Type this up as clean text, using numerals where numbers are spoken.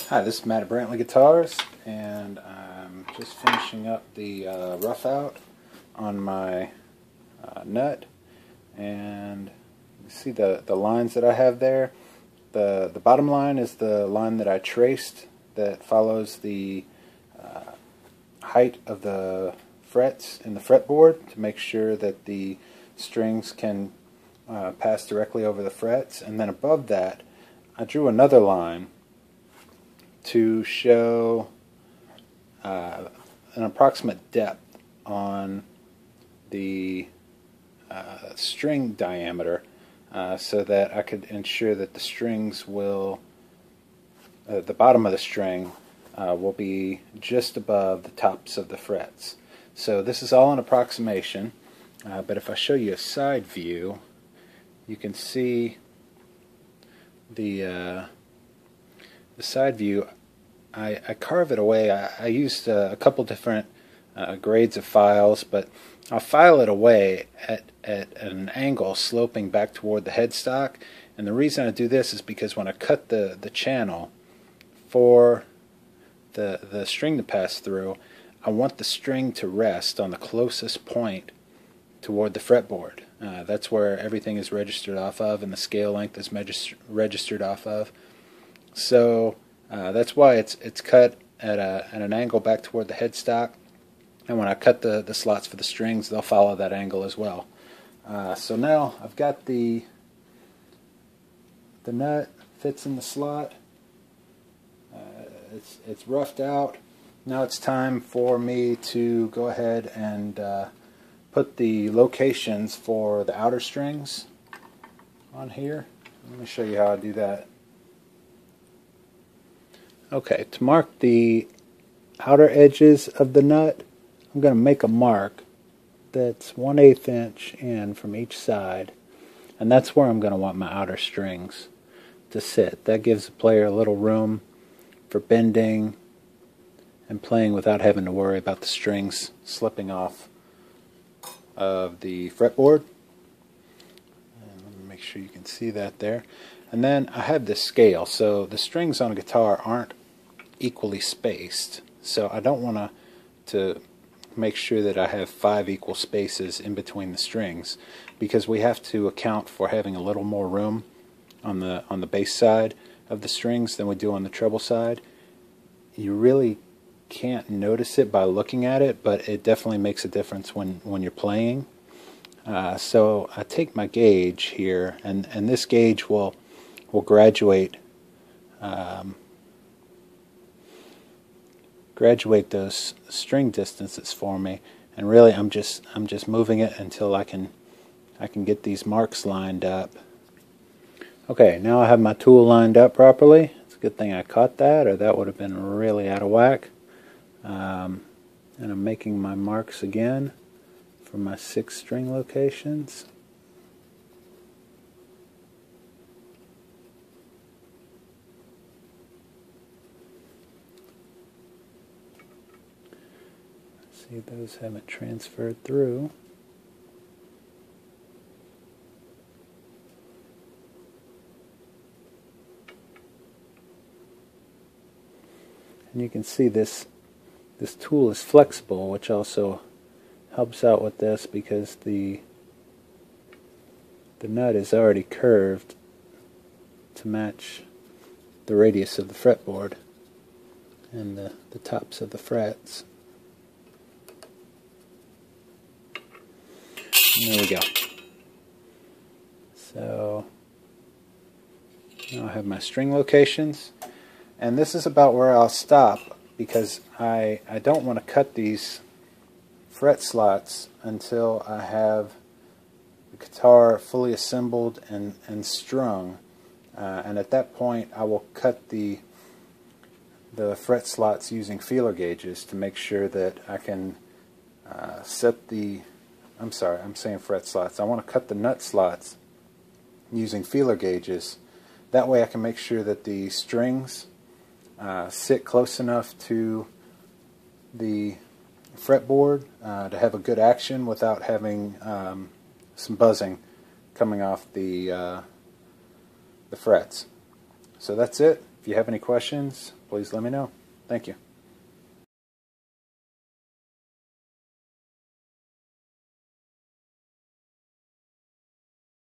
Hi, this is Matt at Brantley Guitars, and I'm just finishing up the rough out on my nut. And you see the lines that I have there. The bottom line is the line that I traced that follows the height of the frets in the fretboard to make sure that the strings can pass directly over the frets. And then above that, I drew another line to show an approximate depth on the string diameter so that I could ensure that the strings will, the bottom of the string will be just above the tops of the frets. So this is all an approximation, but if I show you a side view, you can see the side view. I carve it away. I used a couple different grades of files, but I'll file it away at an angle sloping back toward the headstock. And the reason I do this is because when I cut the channel for the string to pass through, I want the string to rest on the closest point toward the fretboard. That's where everything is registered off of, and the scale length is registered off of. So that's why it's cut at an angle back toward the headstock, and when I cut the slots for the strings, they'll follow that angle as well. So now I've got the nut fits in the slot. It's roughed out. Now it's time for me to go ahead and put the locations for the outer strings on here. Let me show you how I do that. Okay, to mark the outer edges of the nut, I'm going to make a mark that's 1/8 inch in from each side, and that's where I'm going to want my outer strings to sit. That gives the player a little room for bending and playing without having to worry about the strings slipping off of the fretboard. And let me make sure you can see that there. And then I have this scale, so the strings on a guitar aren't equally spaced, so I don't want to make sure that I have 5 equal spaces in between the strings, because we have to account for having a little more room on the bass side of the strings than we do on the treble side. You really can't notice it by looking at it, but it definitely makes a difference when you're playing. So I take my gauge here, and this gauge will graduate those string distances for me, and really I'm just moving it until I can get these marks lined up. Okay, now I have my tool lined up properly. It's a good thing I caught that, or that would have been really out of whack. And I'm making my marks again for my 6 string locations. See, those haven't transferred through. And you can see this tool is flexible, which also helps out with this, because the nut is already curved to match the radius of the fretboard and the tops of the frets. And there we go. So now I have my string locations, and this is about where I'll stop, because I don't want to cut these fret slots until I have the guitar fully assembled and strung, and at that point I will cut the fret slots using feeler gauges to make sure that I can set the, I'm sorry, I'm saying fret slots. I want to cut the nut slots using feeler gauges. That way I can make sure that the strings sit close enough to the fretboard to have a good action without having some buzzing coming off the frets. So that's it. If you have any questions, please let me know. Thank you.